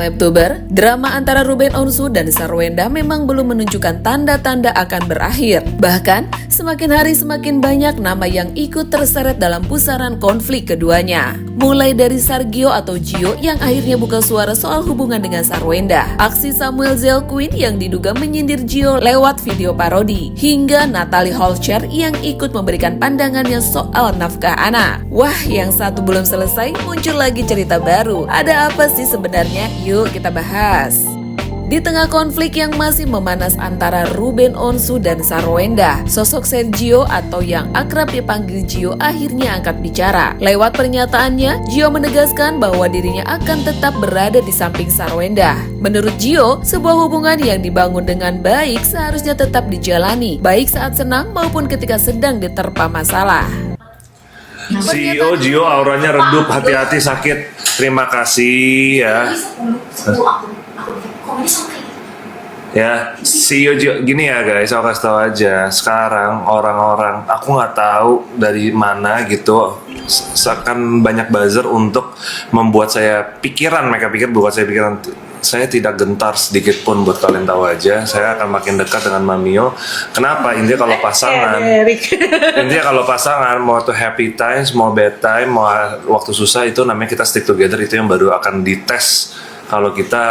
Selebtuber, drama antara Ruben Onsu dan Sarwenda memang belum menunjukkan tanda-tanda akan berakhir. Bahkan, semakin hari semakin banyak nama yang ikut terseret dalam pusaran konflik keduanya. Mulai dari Sargio atau Gio yang akhirnya buka suara soal hubungan dengan Sarwenda, aksi Samuel Zellquin yang diduga menyindir Gio lewat video parodi, hingga Natalie Holscher yang ikut memberikan pandangannya soal nafkah anak. Wah, yang satu belum selesai, muncul lagi cerita baru. Ada apa sih sebenarnya? Yuk kita bahas. Di tengah konflik yang masih memanas antara Ruben Onsu dan Sarwenda, sosok Sergio atau yang akrab dipanggil Gio akhirnya angkat bicara. Lewat pernyataannya, Gio menegaskan bahwa dirinya akan tetap berada di samping Sarwenda. Menurut Gio, sebuah hubungan yang dibangun dengan baik seharusnya tetap dijalani, baik saat senang maupun ketika sedang diterpa masalah. CEO Gio auranya redup, hati-hati sakit. Terima kasih ya. Ya, CEO Gio, gini ya guys, aku kasih tahu aja. Sekarang orang-orang, aku nggak tahu dari mana gitu, akan banyak buzzer untuk membuat saya pikiran, mereka pikir buat saya pikiran. Saya tidak gentar sedikit pun, buat kalian tahu aja. Saya akan makin dekat dengan Mamio. Kenapa? Intinya kalau pasangan mau tuh happy times, mau bad time, mau waktu susah, itu namanya kita stick together. Itu yang baru akan dites kalau kita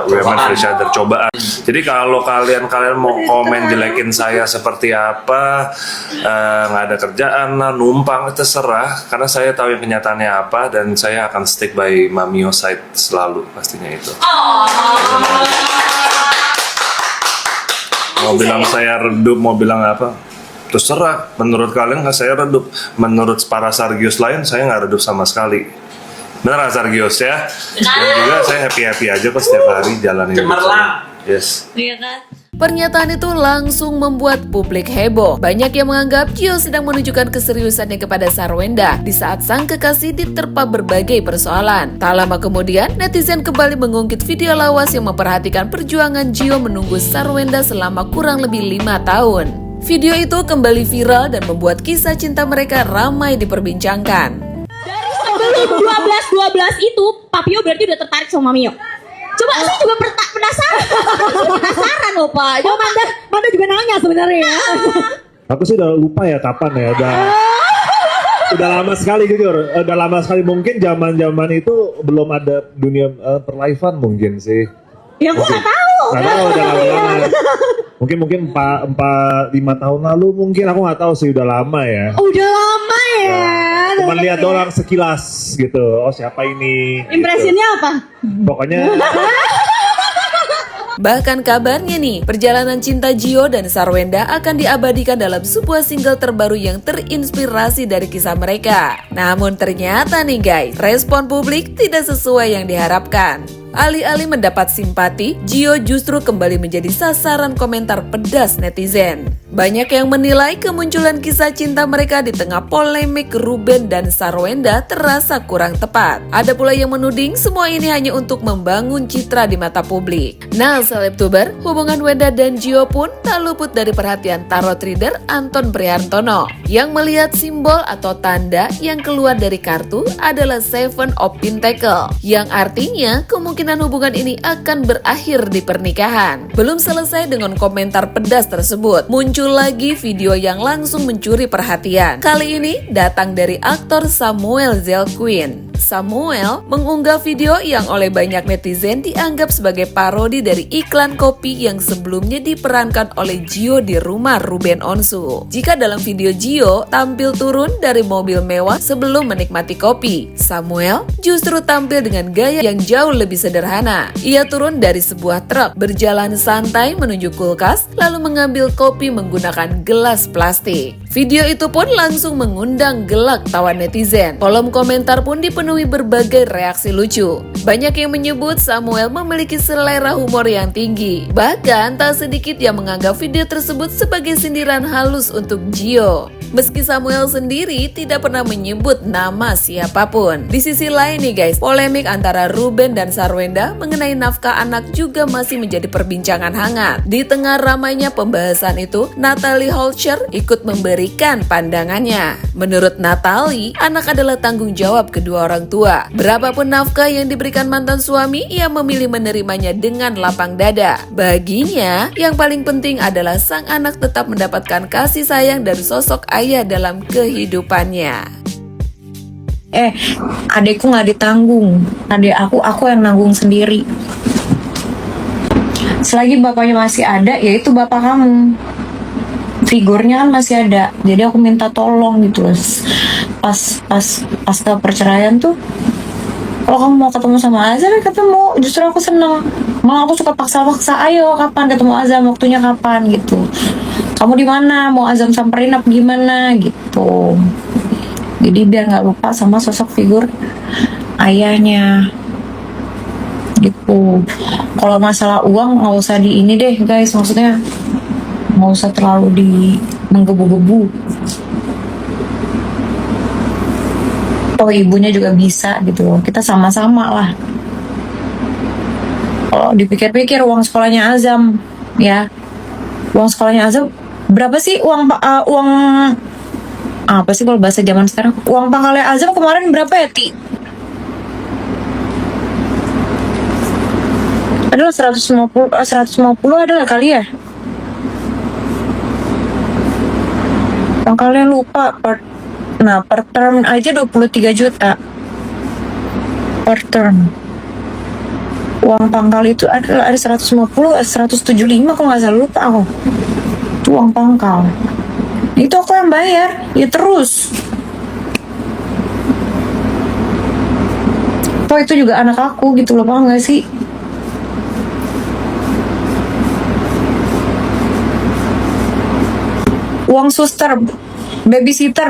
women for each other, cobaan. Jadi kalau kalian mau komen jelekin saya seperti apa, nggak ada kerjaan lah, numpang, terserah. Karena saya tahu yang kenyataannya apa, dan saya akan stick by Mamio side selalu, pastinya itu. Mau bilang saya redup, mau bilang apa, terserah. Menurut kalian saya redup, menurut para Sargios lain saya nggak redup sama sekali. Benar Sargios ya? Dan juga saya happy-happy aja kok setiap hari jalanin hidup saya. Yes. Iya kan? Pernyataan itu langsung membuat publik heboh. Banyak yang menganggap Gio sedang menunjukkan keseriusannya kepada Sarwenda di saat sang kekasih diterpa berbagai persoalan. Tak lama kemudian, netizen kembali mengungkit video lawas yang memperhatikan perjuangan Gio menunggu Sarwenda selama kurang lebih 5 tahun. Video itu kembali viral dan membuat kisah cinta mereka ramai diperbincangkan. Sebelum 12 itu, Papio berarti udah tertarik sama Mio. Coba saya juga penasaran loh Pak. Oh, Manda juga nanya sebenarnya ya. Aku sih udah lupa ya kapan ya, udah lama sekali jujur. Udah lama sekali, mungkin zaman itu belum ada dunia perlivean mungkin sih. Ya aku nggak tahu. Nggak tahu, udah lama. Mungkin 5 tahun lalu mungkin, aku nggak tahu sih, udah lama ya. Udah lama ya. Cuman lihat doang sekilas gitu. Oh siapa ini? Impresinya gitu. apa? Pokoknya. Bahkan kabarnya nih, perjalanan cinta Gio dan Sarwenda akan diabadikan dalam sebuah single terbaru yang terinspirasi dari kisah mereka. Namun ternyata nih guys, respon publik tidak sesuai yang diharapkan. Alih-alih mendapat simpati, Gio justru kembali menjadi sasaran komentar pedas netizen. Banyak yang menilai kemunculan kisah cinta mereka di tengah polemik Ruben dan Sarwenda terasa kurang tepat. Ada pula yang menuding semua ini hanya untuk membangun citra di mata publik. Nah, Selebtuber, hubungan Wenda dan Gio pun tak luput dari perhatian tarot reader Anton Prihartono yang melihat simbol atau tanda yang keluar dari kartu adalah Seven of Pentacles, yang artinya kemungkinan hubungan ini akan berakhir di pernikahan. Belum selesai dengan komentar pedas tersebut, muncul lagi video yang langsung mencuri perhatian. Kali ini datang dari aktor Samuel Zellquin. Samuel mengunggah video yang oleh banyak netizen dianggap sebagai parodi dari iklan kopi yang sebelumnya diperankan oleh Gio di rumah Ruben Onsu. Jika dalam video Gio tampil turun dari mobil mewah sebelum menikmati kopi, Samuel justru tampil dengan gaya yang jauh lebih sederhana. Ia turun dari sebuah truk, berjalan santai menuju kulkas, lalu mengambil kopi menggunakan gelas plastik. Video itu pun langsung mengundang gelak tawa netizen. Kolom komentar pun dipenuhi berbagai reaksi lucu. Banyak yang menyebut Samuel memiliki selera humor yang tinggi. Bahkan tak sedikit yang menganggap video tersebut sebagai sindiran halus untuk Gio. Meski Samuel sendiri tidak pernah menyebut nama siapapun. Di sisi lain nih guys, polemik antara Ruben dan Sarwenda mengenai nafkah anak juga masih menjadi perbincangan hangat. Di tengah ramainya pembahasan itu, Natalie Holscher ikut memberi memberikan pandangannya. Menurut Natalie, anak adalah tanggung jawab kedua orang tua. Berapapun nafkah yang diberikan mantan suami, ia memilih menerimanya dengan lapang dada. Baginya, yang paling penting adalah sang anak tetap mendapatkan kasih sayang dan sosok ayah dalam kehidupannya. Adekku nggak ditanggung, adek aku yang nanggung sendiri. Selagi bapaknya masih ada, yaitu bapak kamu, figurnya kan masih ada. Jadi aku minta tolong gitu loh. Pas ke perceraian tuh, kalau kamu mau ketemu sama Azam, ketemu. Justru aku seneng. Malah aku suka paksa-paksa, ayo kapan ketemu Azam, waktunya kapan gitu. Kamu di mana? Mau Azam samperin apa gimana gitu. Jadi biar nggak lupa sama sosok figur ayahnya gitu. Kalau masalah uang nggak usah di ini deh guys, maksudnya nggak usah terlalu di menggebu-gebu. Oh ibunya juga bisa gitu loh, kita sama-sama lah. Kalau dipikir-pikir uang sekolahnya Azam ya, uang sekolahnya Azam berapa sih uang apa sih kalau bahasa zaman sekarang? Uang pangkalnya Azam kemarin berapa ya, Ti? Adalah 150 adalah kali ya? Pangkalnya lupa. Per term aja 23 juta. Per term. Uang pangkal itu ada 150, 175 kalau nggak salah, lupa aku. Itu uang pangkal. Itu aku yang bayar, ya terus. Oh itu juga anak aku gitu loh, paham gak sih? Uang suster, babysitter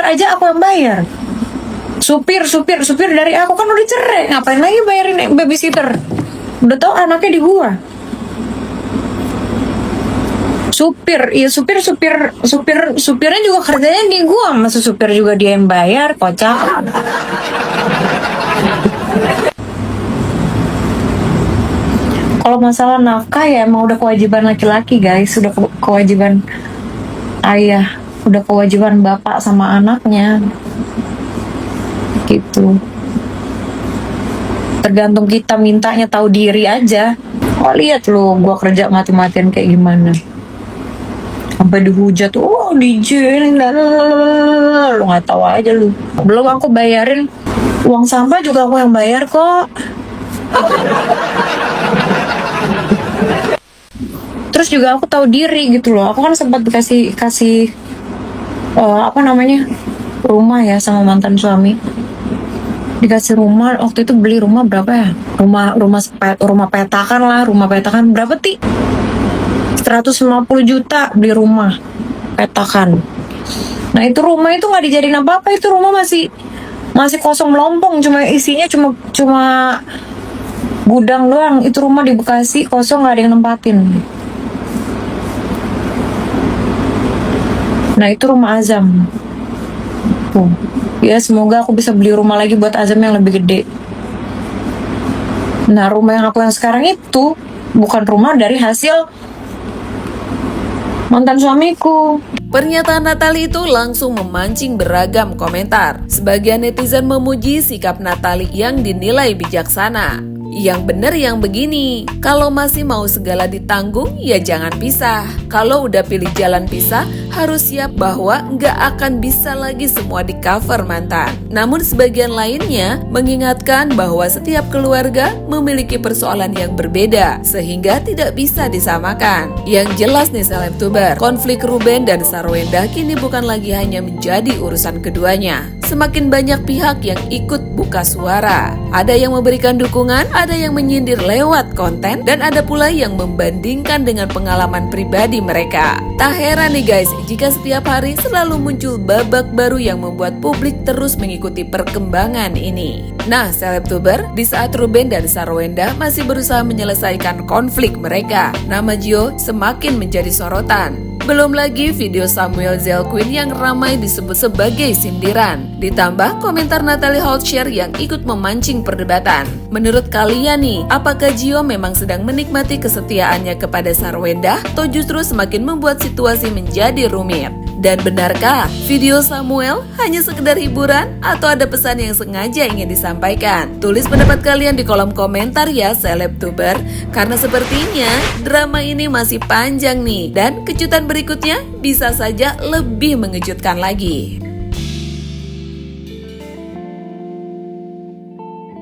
aja aku yang bayar. Supir dari aku kan udah cerai, ngapain lagi bayarin babysitter? Udah tahu anaknya di gua. Supirnya juga kerjanya di gua, masa supir juga dia yang bayar, kocak. Kalau masalah nafkah ya emang udah kewajiban laki-laki guys, udah kewajiban ayah, udah kewajiban bapak sama anaknya, gitu. Tergantung kita mintanya tahu diri aja. Oh lihat lo, gua kerja mati-matian kayak gimana. Sampai dihujat, DJ, lu nggak tahu aja lu. Belum aku bayarin uang sampah juga aku yang bayar kok. Terus juga aku tahu diri gitu loh. Aku kan sempat kasih rumah ya sama mantan suami. Dikasih rumah waktu itu, beli rumah berapa ya? Rumah petakan berapa Ti? 150 juta beli rumah petakan. Nah itu rumah itu nggak dijadiin apa-apa, itu rumah masih kosong melompong, isinya cuma gudang doang. Itu rumah di Bekasi kosong, nggak ada yang nempatin. Nah itu rumah Azam. Tuh. Ya semoga aku bisa beli rumah lagi buat Azam yang lebih gede. Nah rumah yang sekarang itu bukan rumah dari hasil mantan suamiku. Pernyataan Natalie itu langsung memancing beragam komentar. Sebagian netizen memuji sikap Natalie yang dinilai bijaksana. Yang bener yang begini, kalau masih mau segala ditanggung, ya jangan pisah. Kalau udah pilih jalan pisah, harus siap bahwa nggak akan bisa lagi semua di cover mantan. Namun sebagian lainnya mengingatkan bahwa setiap keluarga memiliki persoalan yang berbeda, sehingga tidak bisa disamakan. Yang jelas nih selebtuber, konflik Ruben dan Sarwenda kini bukan lagi hanya menjadi urusan keduanya. Semakin banyak pihak yang ikut buka suara. Ada yang memberikan dukungan, ada yang menyindir lewat konten, dan ada pula yang membandingkan dengan pengalaman pribadi mereka. Tak heran nih guys, jika setiap hari selalu muncul babak baru yang membuat publik terus mengikuti perkembangan ini. Nah, selebtuber, di saat Ruben dan Sarwenda masih berusaha menyelesaikan konflik mereka, nama Gio semakin menjadi sorotan. Belum lagi video Samuel Zellquin yang ramai disebut sebagai sindiran. Ditambah komentar Natalie Holt-Share yang ikut memancing perdebatan. Menurut kalian nih, apakah Gio memang sedang menikmati kesetiaannya kepada Sarwenda atau justru semakin membuat situasi menjadi rumit? Dan benarkah video Samuel hanya sekedar hiburan atau ada pesan yang sengaja ingin disampaikan? Tulis pendapat kalian di kolom komentar ya Selebtuber, karena sepertinya drama ini masih panjang nih dan kejutan berikutnya bisa saja lebih mengejutkan lagi.